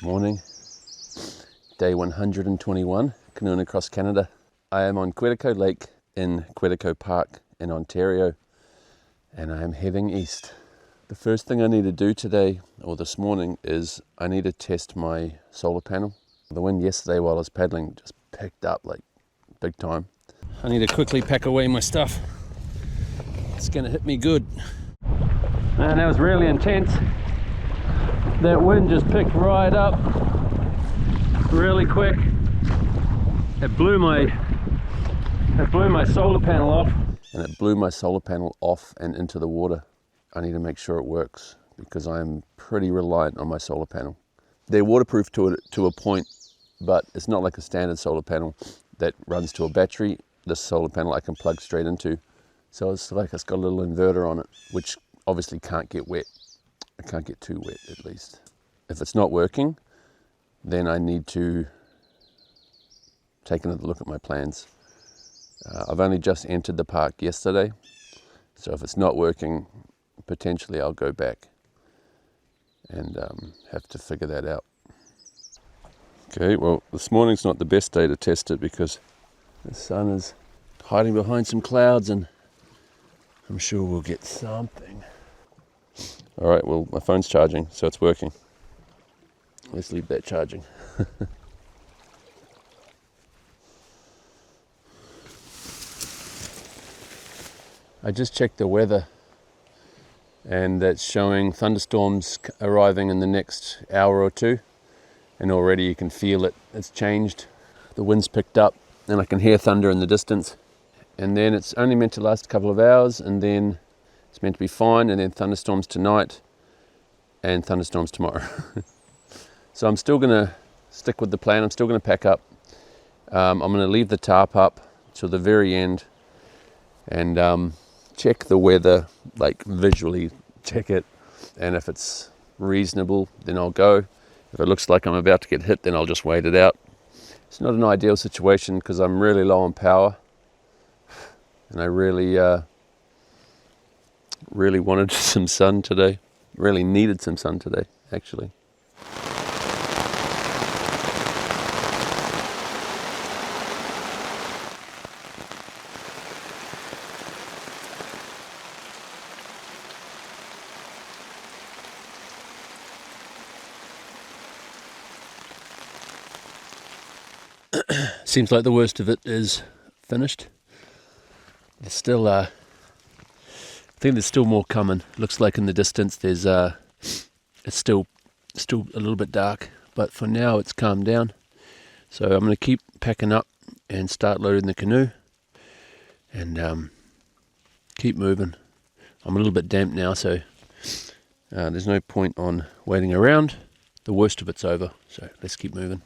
Good morning, day 121, canoeing across Canada. I am on Quetico Lake in Quetico Park in Ontario, and I am heading east. The first thing I need to do today, or this morning, is I need to test my solar panel. The wind yesterday while I was paddling just picked up like big time. I need to quickly pack away my stuff. It's gonna hit me good. Man, that was really intense. That wind just picked right up really quick. It blew my solar panel off. And it blew my solar panel off and into the water. I need to make sure it works because I'm pretty reliant on my solar panel. They're waterproof to a point, but it's not like a standard solar panel that runs to a battery. This solar panel I can plug straight into. So it's like it's got a little inverter on it, which obviously can't get wet. It can't get too wet, at least. If it's not working, then I need to take another look at my plans. I've only just entered the park yesterday, so if it's not working, potentially I'll go back and have to figure that out. Okay, well, this morning's not the best day to test it because the sun is hiding behind some clouds and I'm sure we'll get something. All right, well, my phone's charging, so it's working. Let's leave that charging. I just checked the weather and that's showing thunderstorms arriving in the next hour or two, and already you can feel it. It's changed. The wind's picked up and I can hear thunder in the distance. And then it's only meant to last a couple of hours, and then it's meant to be fine, and then thunderstorms tonight and thunderstorms tomorrow. So I'm still going to stick with the plan. I'm still going to pack up. I'm going to leave the tarp up till the very end and check the weather, like visually check it. And if it's reasonable, then I'll go. If it looks like I'm about to get hit, then I'll just wait it out. It's not an ideal situation because I'm really low on power. And I really wanted some sun today. Really needed some sun today, actually. Seems like the worst of it is finished. There's still, I think there's still more coming. Looks like in the distance there's, it's still a little bit dark, but for now it's calmed down. So I'm going to keep packing up and start loading the canoe and keep moving. I'm a little bit damp now, so there's no point on waiting around. The worst of it's over, so let's keep moving.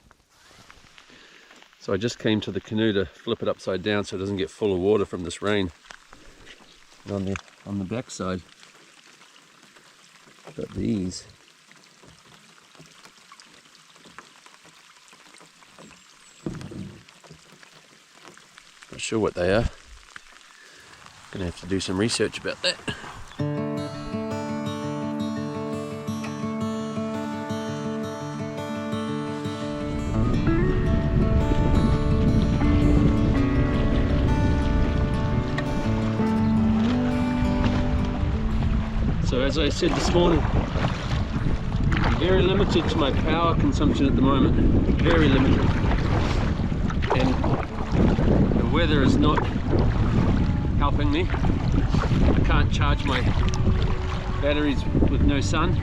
So I just came to the canoe to flip it upside down so it doesn't get full of water from this rain. And on the back side, I've got these. Not sure what they are. Gonna have to do some research about that. So as I said this morning, I'm very limited to my power consumption at the moment, very limited. And the weather is not helping me. I can't charge my batteries with no sun.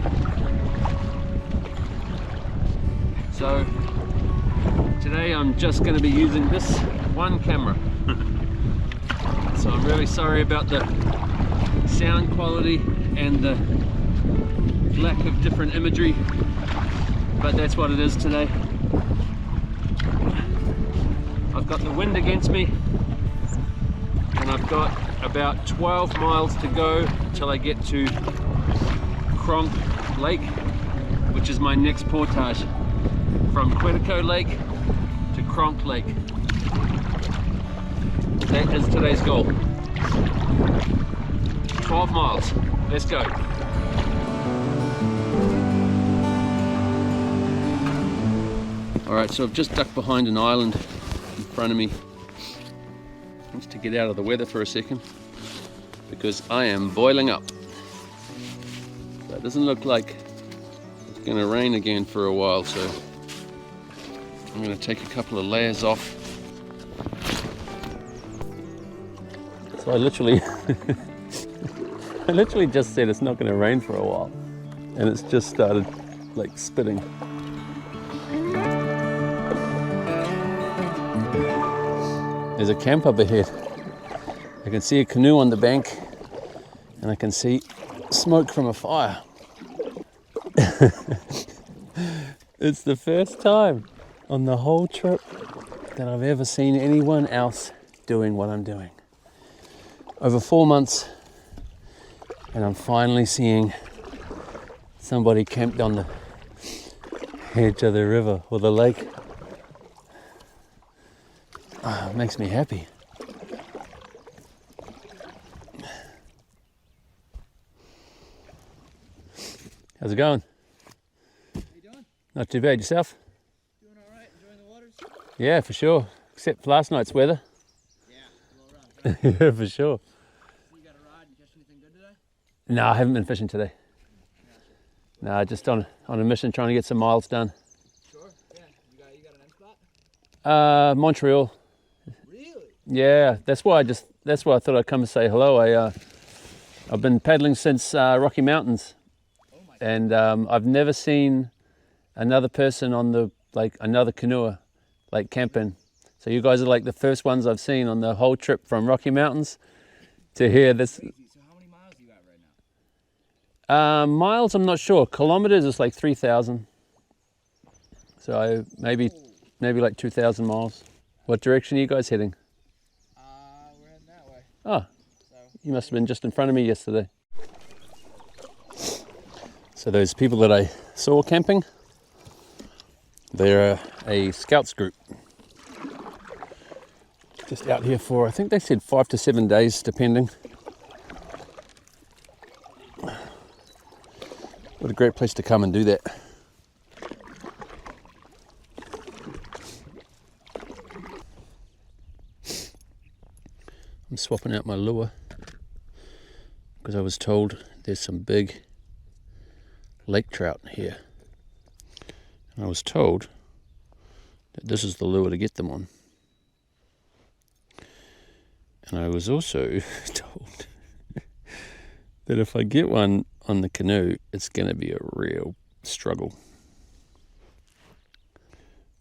So today I'm just going to be using this one camera. So I'm really sorry about the sound quality and the lack of different imagery, but that's what it is today. I've got the wind against me and I've got about 12 miles to go till I get to Conk Lake, which is my next portage, from Quetico Lake to Conk Lake. That is today's goal. 12 miles. Let's go. Alright, so I've just ducked behind an island in front of me just to get out of the weather for a second because I am boiling up. So it doesn't look like it's going to rain again for a while, so I'm going to take a couple of layers off. So I literally just said it's not going to rain for a while, and it's just started like spitting. There's a camp up ahead. I can see a canoe on the bank, and I can see smoke from a fire. It's the first time on the whole trip that I've ever seen anyone else doing what I'm doing. Over 4 months, and I'm finally seeing somebody camped on the edge of the river or the lake. Oh, it makes me happy. How's it going? How you doing? Not too bad. Yourself? Doing all right. Enjoying the waters? Yeah, for sure. Except for last night's weather. Yeah, a little rough. Yeah, for sure. So you got a rod and catch anything good today? No, I haven't been fishing today. No, just on a mission trying to get some miles done. Sure. Yeah. You got an end spot? Montreal. Really? Yeah, that's why I thought I'd come and say hello. I've been paddling since Rocky Mountains, Oh my God. and I've never seen another person on another canoe, like camping. So you guys are like the first ones I've seen on the whole trip from Rocky Mountains to here. This Crazy. So how many miles you got right now? miles, I'm not sure. Kilometers is like 3,000. So maybe like 2,000 miles. What direction are you guys heading? We're heading that way. Oh, So you must have been just in front of me yesterday. So those people that I saw camping, they're a scouts group. Just out here for, I think they said 5 to 7 days, depending. What a great place to come and do that. I'm swapping out my lure because I was told there's some big lake trout here. And I was told that this is the lure to get them on. And I was also told that if I get one on the canoe, it's going to be a real struggle.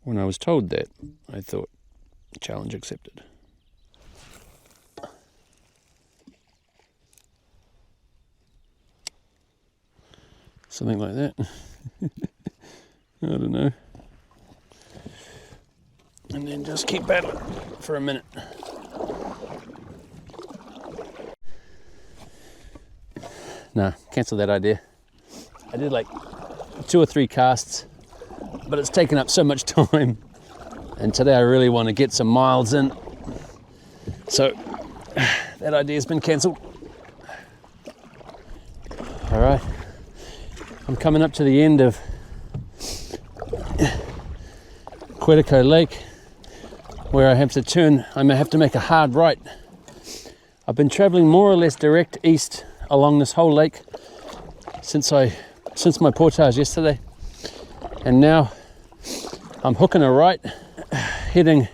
When I was told that, I thought, challenge accepted. Something like that. I don't know. And then just keep paddling for a minute. No, cancel that idea. I did like 2 or 3 casts, but it's taken up so much time. And today I really want to get some miles in. So that idea's been cancelled. All right. I'm coming up to the end of Quetico Lake, where I have to turn. I may have to make a hard right. I've been traveling more or less direct east along this whole lake since my portage yesterday, and now I'm hooking a right, heading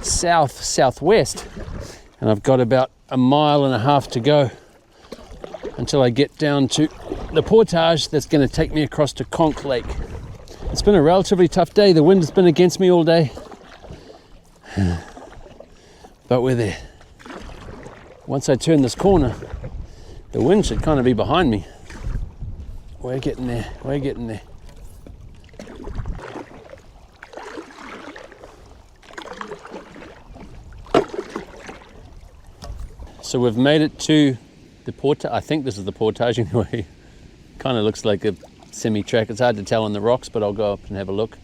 southwest, and I've got about 1.5 miles to go until I get down to the portage that's going to take me across to Conk Lake. It's been a relatively tough day. The wind has been against me all day, but we're there. Once I turn this corner, the wind should kind of be behind me. We're getting there. We're getting there. So we've made it to the portage. I think this is the portaging way. Kind of looks like a semi-track. It's hard to tell on the rocks, but I'll go up and have a look.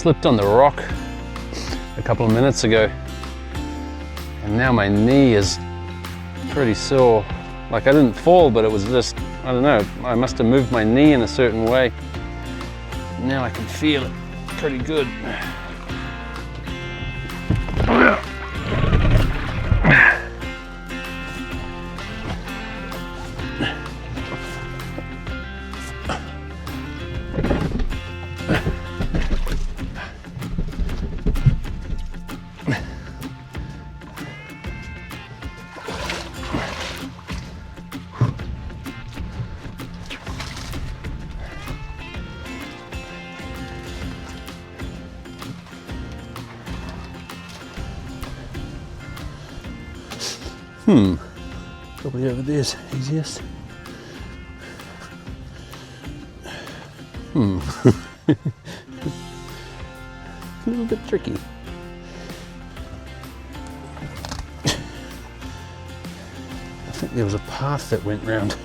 slipped on the rock a couple of minutes ago, and now my knee is pretty sore. Like I didn't fall, but it was just, I don't know, I must have moved my knee in a certain way. Now I can feel it pretty good. Probably over there's easiest. A little bit tricky. I think there was a path that went round.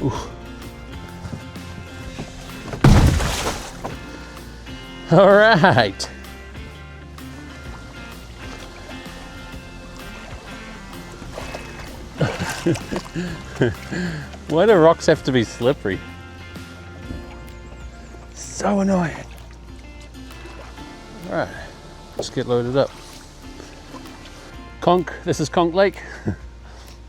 Ooh. All right. Why do rocks have to be slippery? So annoying. All right, let's get loaded up. Conk, this is Conk Lake.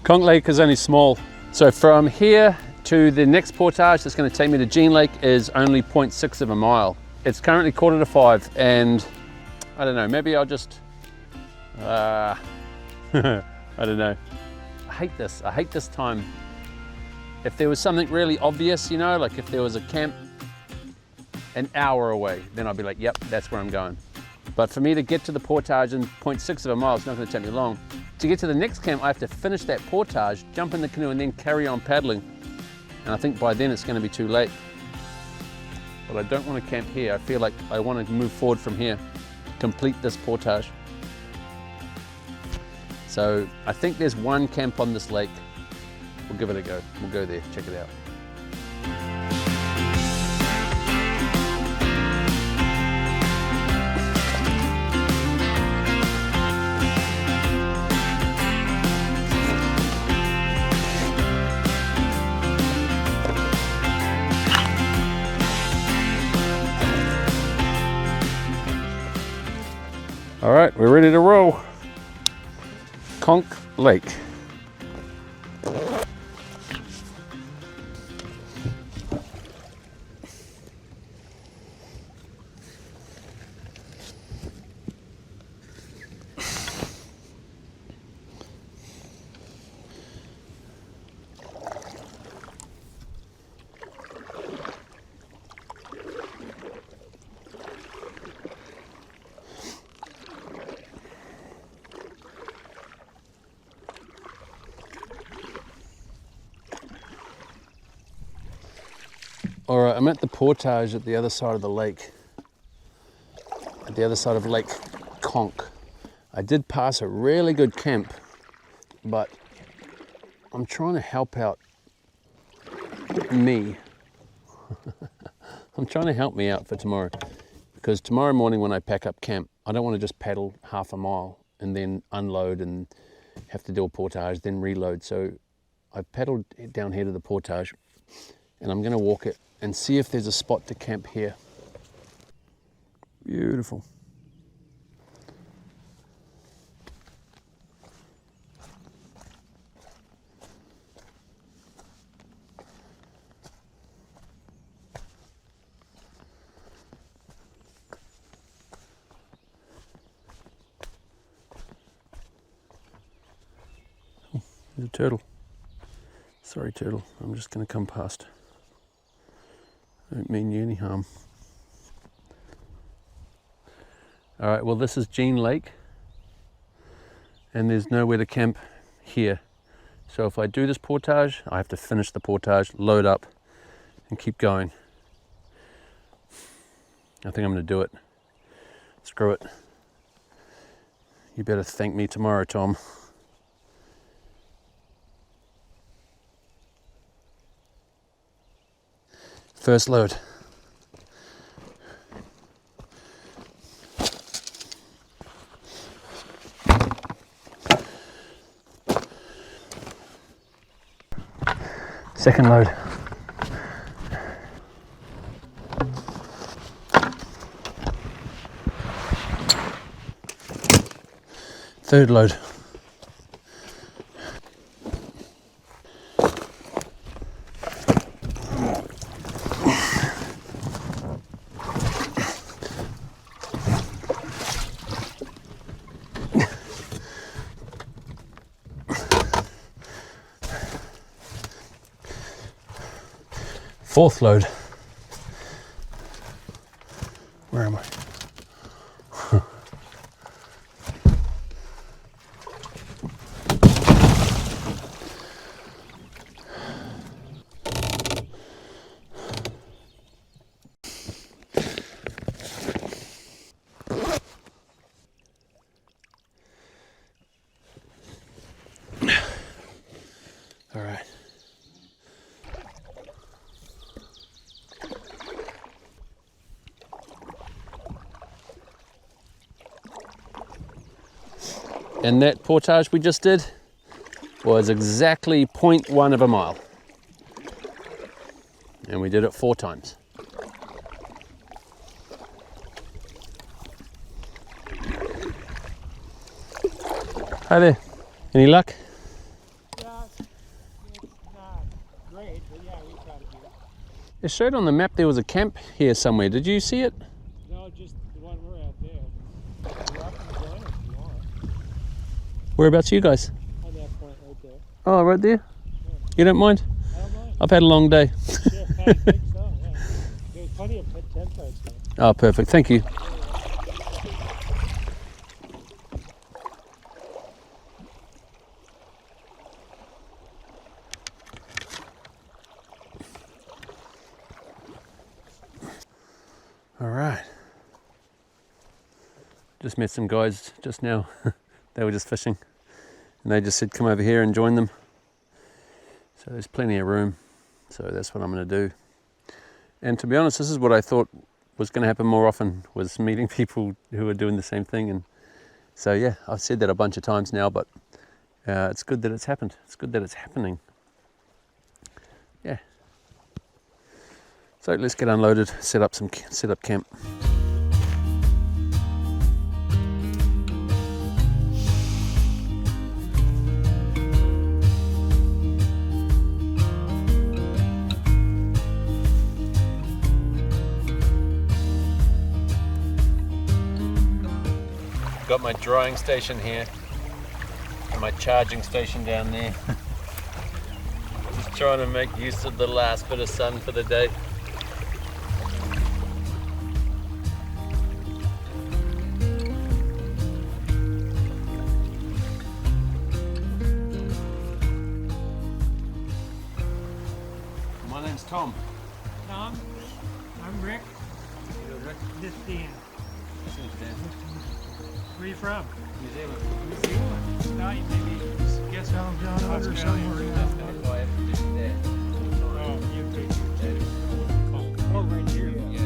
Conk Lake is only small. So from here to the next portage that's going to take me to Jean Lake is only 0.6 of a mile. It's currently 4:45 and I don't know, maybe I'll just, I don't know. I hate this time. If there was something really obvious, you know, like if there was a camp an hour away, then I'd be like, yep, that's where I'm going. But for me to get to the portage in 0.6 of a mile, it's not going to take me long. To get to the next camp, I have to finish that portage, jump in the canoe and then carry on paddling. And I think by then it's going to be too late. But I don't want to camp here. I feel like I want to move forward from here, complete this portage. So I think there's one camp on this lake. We'll give it a go. We'll go there, check it out. All right, we're ready to roll. Conk Lake. All right, I'm at the portage at the other side of the lake, at the other side of Lake Conk. I did pass a really good camp, but I'm trying to help out me. I'm trying to help me out for tomorrow, because tomorrow morning when I pack up camp, I don't want to just paddle half a mile and then unload and have to do a portage, then reload. So I've paddled down here to the portage and I'm going to walk it and see if there's a spot to camp here. Beautiful. Oh, there's a turtle. Sorry, turtle. I'm just going to come past. I don't mean you any harm. All right, well, this is Jean Lake, and there's nowhere to camp here. So if I do this portage, I have to finish the portage, load up, and keep going. I think I'm going to do it. Screw it. You better thank me tomorrow, Tom. First load. Second load. Third load. Fourth load. Where am I? All right. And that portage we just did was exactly 0.1 of a mile. And we did it 4 times. Hi there. Any luck? Yeah, it's not great, but yeah, we try to do it. It showed on the map there was a camp here somewhere. Did you see it? No, just the one we're at there. You're welcome to join us if you want. Whereabouts are you guys? On that point right there. Oh, right there? Yeah. You don't mind? I don't mind. I've had a long day. Sure, I think so, yeah. There's plenty of tent sites there. Oh, perfect. Thank you. All right. Just met some guys just now. They were just fishing and they just said come over here and join them. So there's plenty of room. So that's what I'm going to do. And to be honest, this is what I thought was going to happen more often, was meeting people who are doing the same thing. And so yeah, I've said that a bunch of times now, but it's good that it's happened. It's good that it's happening. Yeah. So let's get unloaded, set up camp. Got my drying station here and my charging station down there. Just trying to make use of the last bit of sun for the day. My name's Tom. Tom, I'm Rick. This is Dan. Where are you from? New Zealand. New Zealand. Now you maybe guess how I'm down under somewhere. Oh, you did. Oh, right here. Yeah.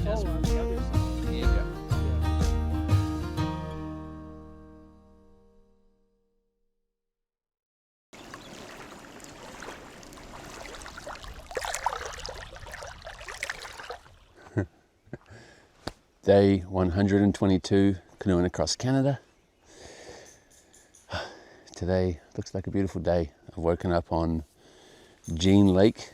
Oh, on the other side. Yeah. Day 122 canoeing across Canada. Today looks like a beautiful day. I've woken up on Jean Lake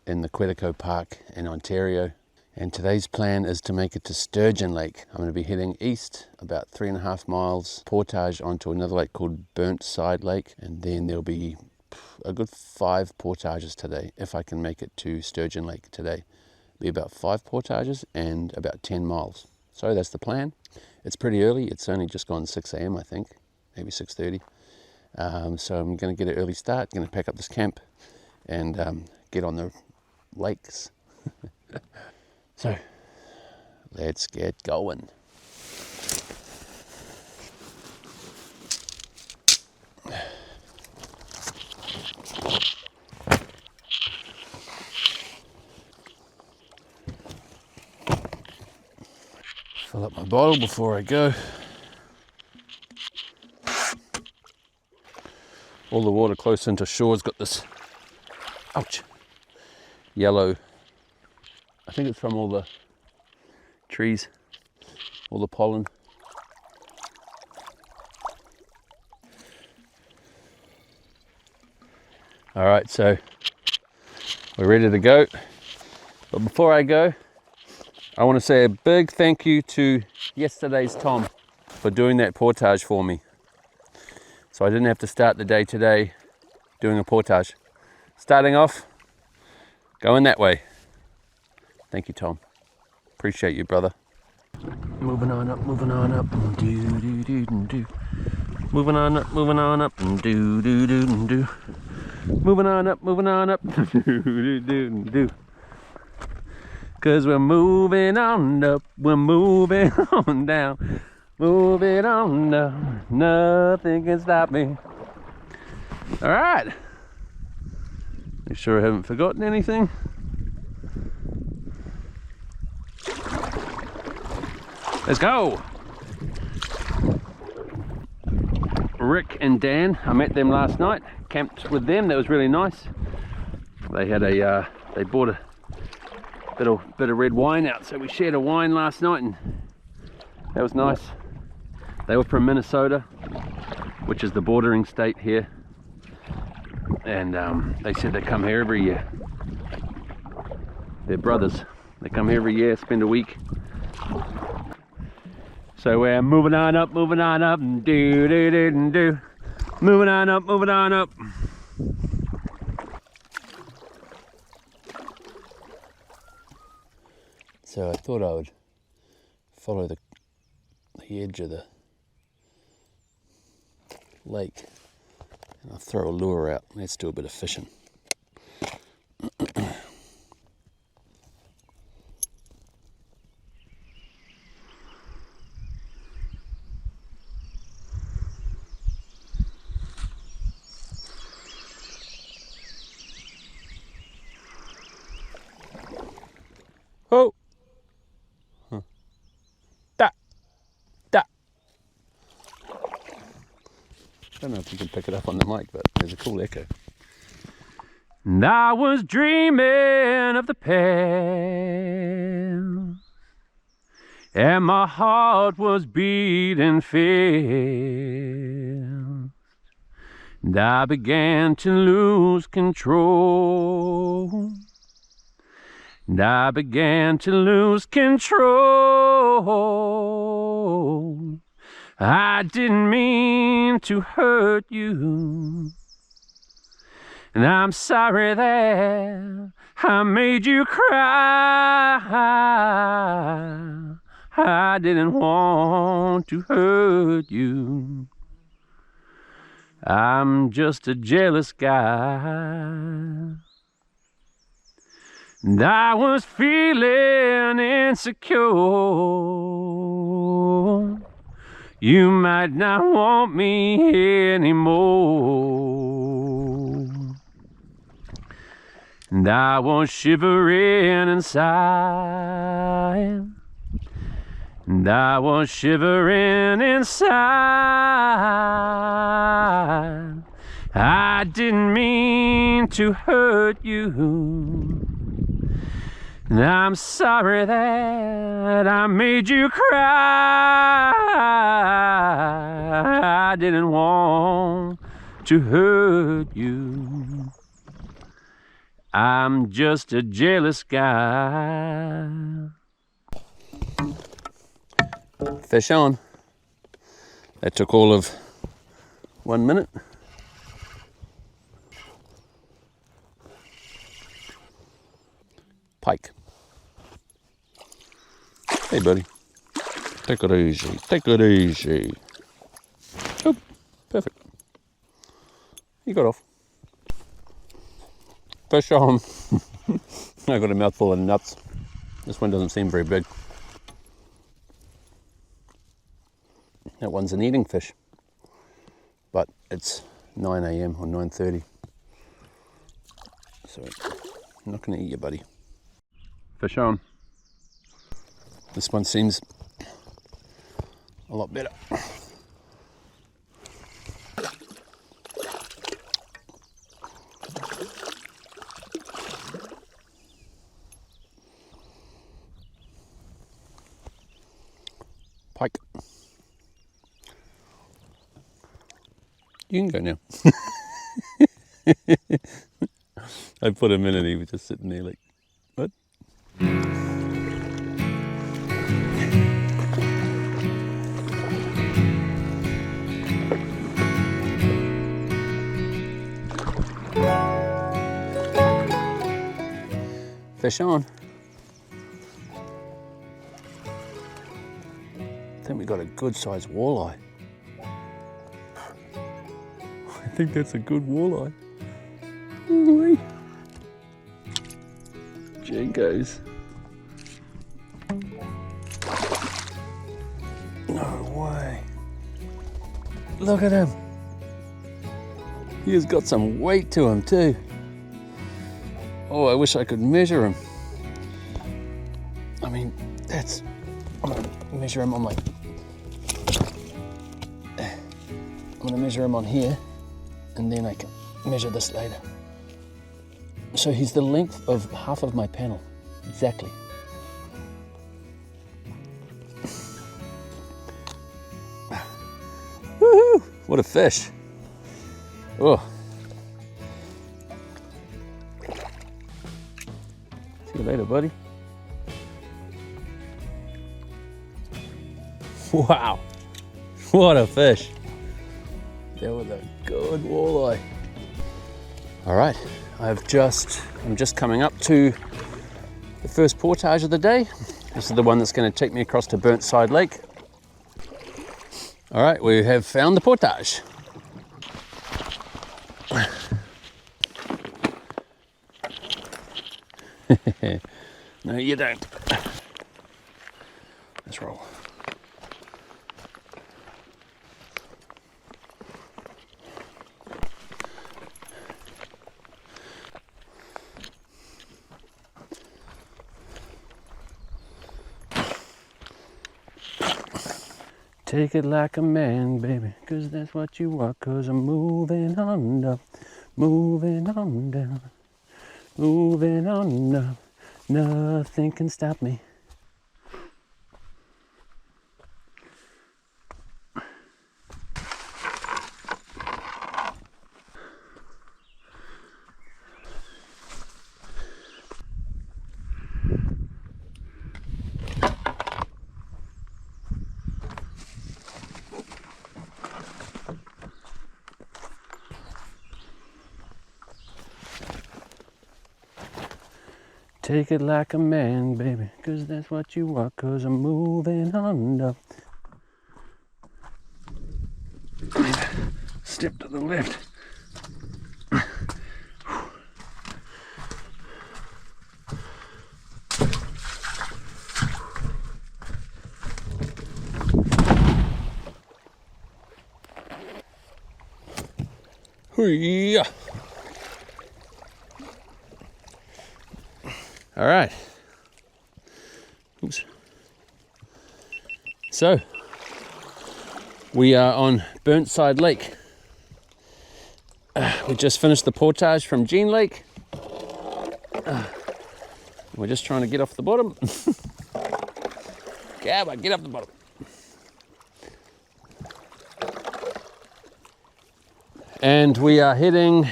in the Quetico Park in Ontario, and today's plan is to make it to Sturgeon Lake. I'm going to be heading east about 3.5 miles, portage onto another lake called Burnt Side Lake, and then there'll be a good 5 portages today if I can make it to Sturgeon Lake today. Be about 5 portages and about 10 miles. So that's the plan. It's pretty early. It's only just gone 6 a.m. I think, maybe 6:30. So I'm going to get an early start. Going to pack up this camp and get on the lakes. So let's get going. Fill up my bottle before I go. All the water close into shore's got this ouch, yellow. I think it's from all the trees, all the pollen. All right, so we're ready to go. But before I go, I want to say a big thank you to yesterday's Tom for doing that portage for me. So I didn't have to start the day today doing a portage. Starting off, going that way. Thank you, Tom. Appreciate you, brother. Moving on up, moving on up. Do, do, do, do. Moving on up, moving on up. Do, do, do, do. Moving on up, moving on up. Do, do, do, do. Cause we're moving on up, we're moving on down. Moving on up, nothing can stop me. All right. Make sure I haven't forgotten anything. Let's go. Rick and Dan, I met them last night, camped with them, that was really nice. They had a, they bought a bit of red wine out, so we shared a wine last night and that was nice. They were from Minnesota, which is the bordering state here, and they said they come here every year. They're brothers. They come here every year, spend a week. So we're moving on up, and do do do do. Moving on up, moving on up. So I thought I would follow the edge of the lake and I'll throw a lure out. Let's do a bit of fishing. Oh! Huh. Da! Da! I don't know if you can pick it up on the mic, but there's a cool echo. And I was dreaming of the past, and my heart was beating fast, and I began to lose control. And I began to lose control. I didn't mean to hurt you, and I'm sorry that I made you cry. I didn't want to hurt you. I'm just a jealous guy. And I was feeling insecure. You might not want me anymore. And I was shivering inside. And I was shivering inside. I didn't mean to hurt you. And I'm sorry that I made you cry. I didn't want to hurt you. I'm just a jealous guy. Fish on. That took all of 1 minute. Pike. Hey buddy, take it easy, take it easy. Oh, perfect. You got off. Fish on. I got a mouthful of nuts. This one doesn't seem very big. That one's an eating fish, but it's 9 AM or 9:30. So I'm not gonna eat you, buddy. Fish on. This one seems a lot better. You can go now. I put him in and he was just sitting there like, what? Fish on. I think we got a good sized walleye. I think that's a good walleye. Ooh-wee. Jinkos. No way. Look at him. He has got some weight to him too. Oh, I wish I could measure him. I mean, I'm gonna measure him on I'm gonna measure him on here, and then I can measure this later. So he's the length of half of my panel, exactly. Woohoo! What a fish. Oh. See you later, buddy. Wow, what a fish. That was a good walleye. All right, I'm just coming up to the first portage of the day. This is the one that's going to take me across to Burnside Lake. All right, we have found the portage. No, you don't. Let's roll. Take it like a man, baby, 'cause that's what you are, 'cause I'm moving on up, moving on down, moving on up, nothing can stop me. Take it like a man, baby, 'cause that's what you are, 'cause I'm moving on up. Step to the left. Hoo-yah. All right. Oops. So, we are on Burnside Lake. We just finished the portage from Jean Lake. We're just trying to get off the bottom. Gabba, get off the bottom. And we are heading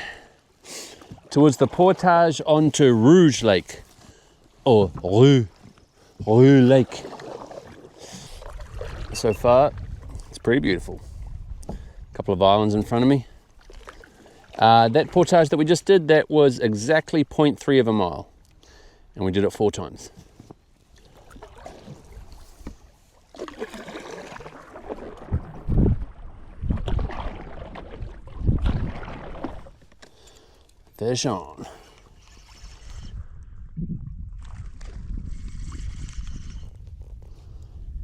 towards the portage onto Rouge Lake. Or Rue Lake. So far, it's pretty beautiful. A couple of islands in front of me. That portage that we just did, that was exactly 0.3 of a mile. And we did it 4 times. Fish on.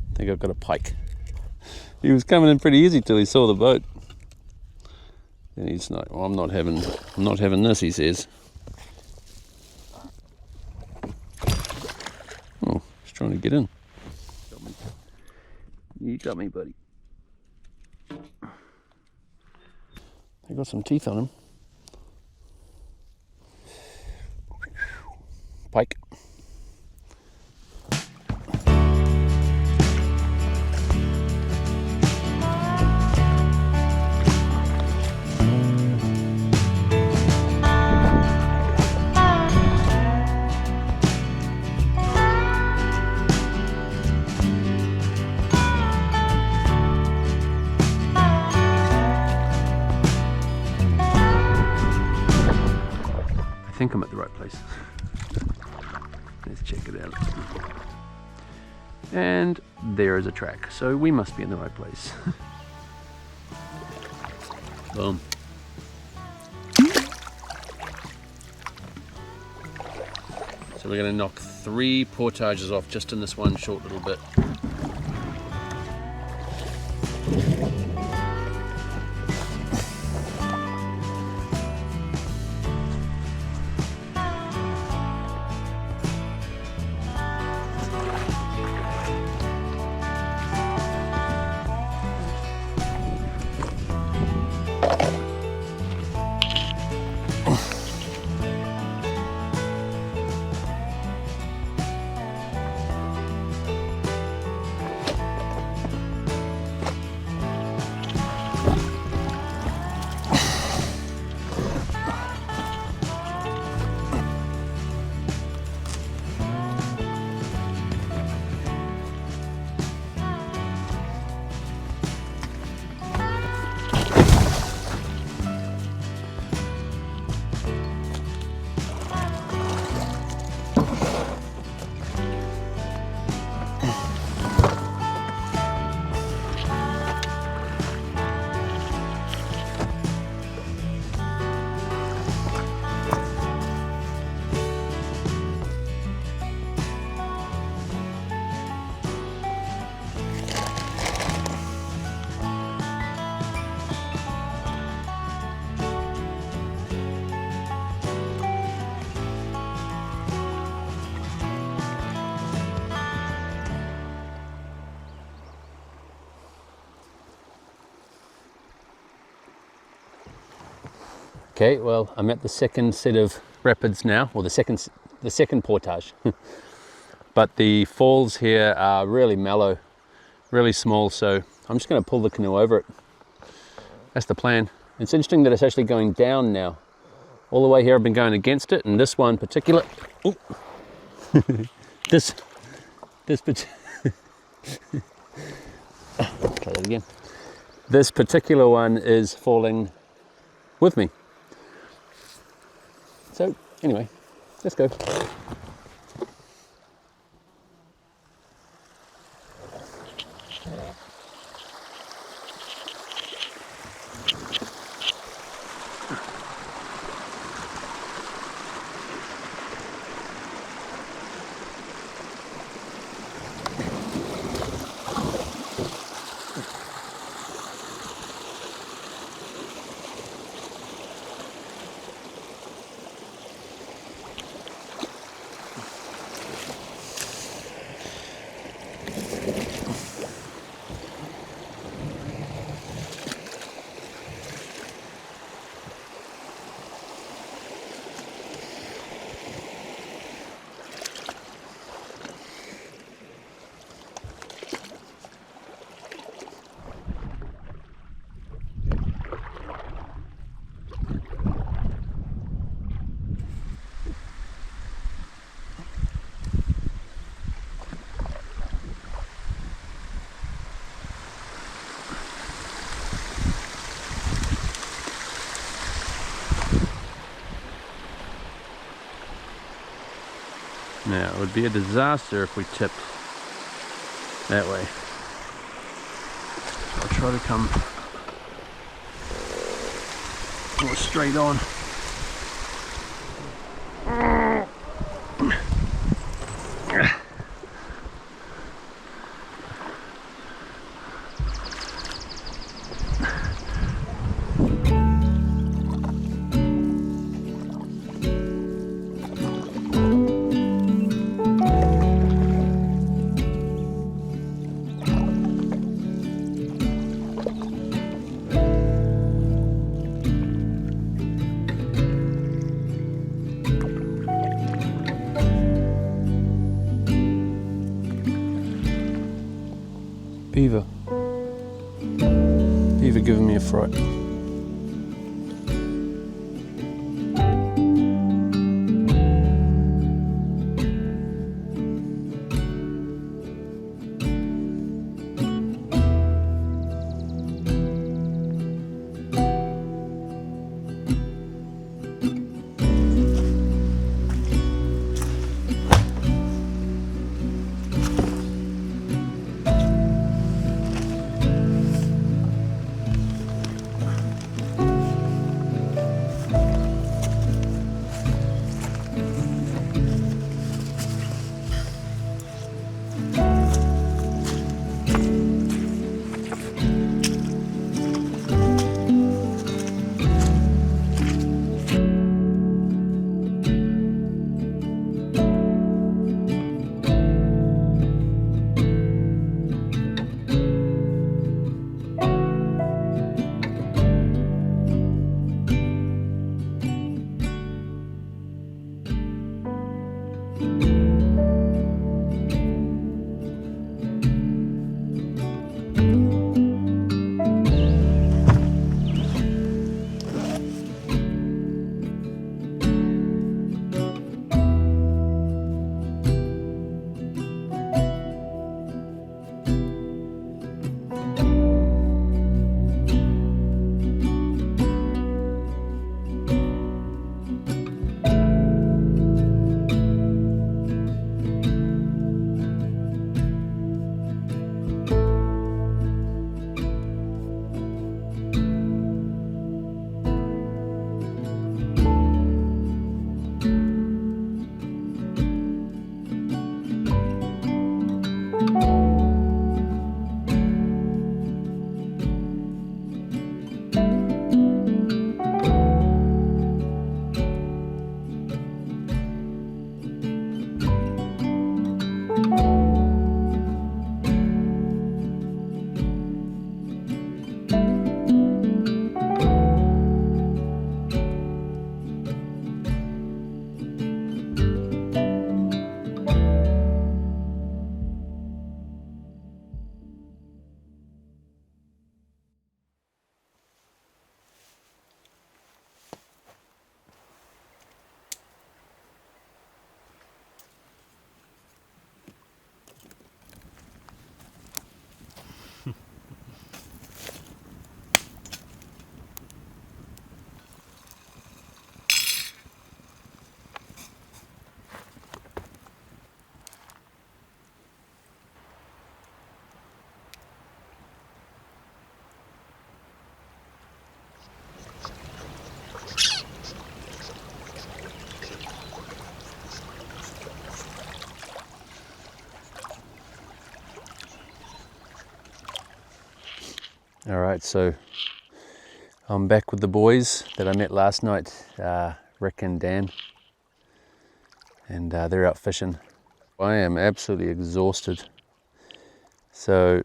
I think I've got a pike. He was coming in pretty easy till he saw the boat. And he's like, well, I'm not having this, he says. Oh, he's trying to get in. You got me, buddy. I got some teeth on him. Pike. think I'm at the right place. Let's check it out. And there is a track, so we must be in the right place. Boom. So we're going to knock 3 portages off just in this one short little bit. Okay, well, I'm at the second set of rapids now, or the second portage. But the falls here are really mellow, really small, so I'm just going to pull the canoe over it. That's the plan. It's interesting that it's actually going down now. All the way here I've been going against it, and this one particular, this try that again. This particular one is falling with me. So anyway, let's go. Now, it would be a disaster if we tipped that way. I'll try to come more straight on. Beaver. Beaver giving me a fright. All right, so I'm back with the boys that I met last night, Rick and Dan, and they're out fishing. I am absolutely exhausted. So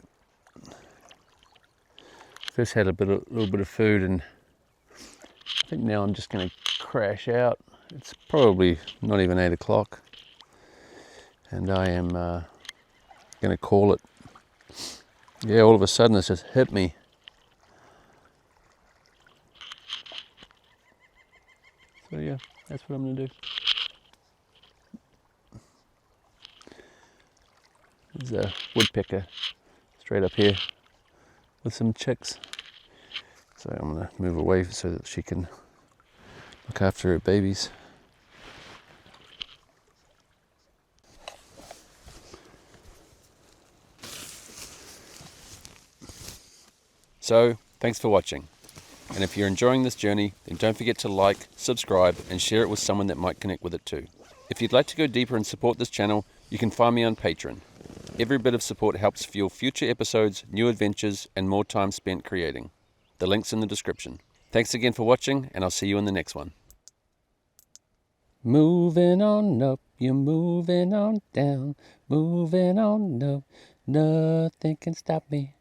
first had a little bit of food, and I think now I'm just going to crash out. It's probably not even 8 o'clock, and I am going to call it. Yeah, all of a sudden it's just hit me. So yeah, that's what I'm going to do. There's a woodpecker straight up here with some chicks. So I'm going to move away so that she can look after her babies. So, thanks for watching. And if you're enjoying this journey, then don't forget to like, subscribe, and share it with someone that might connect with it too. If you'd like to go deeper and support this channel, you can find me on Patreon. Every bit of support helps fuel future episodes, new adventures, and more time spent creating. The link's in the description. Thanks again for watching, and I'll see you in the next one. Moving on up, you're moving on down, moving on up, nothing can stop me.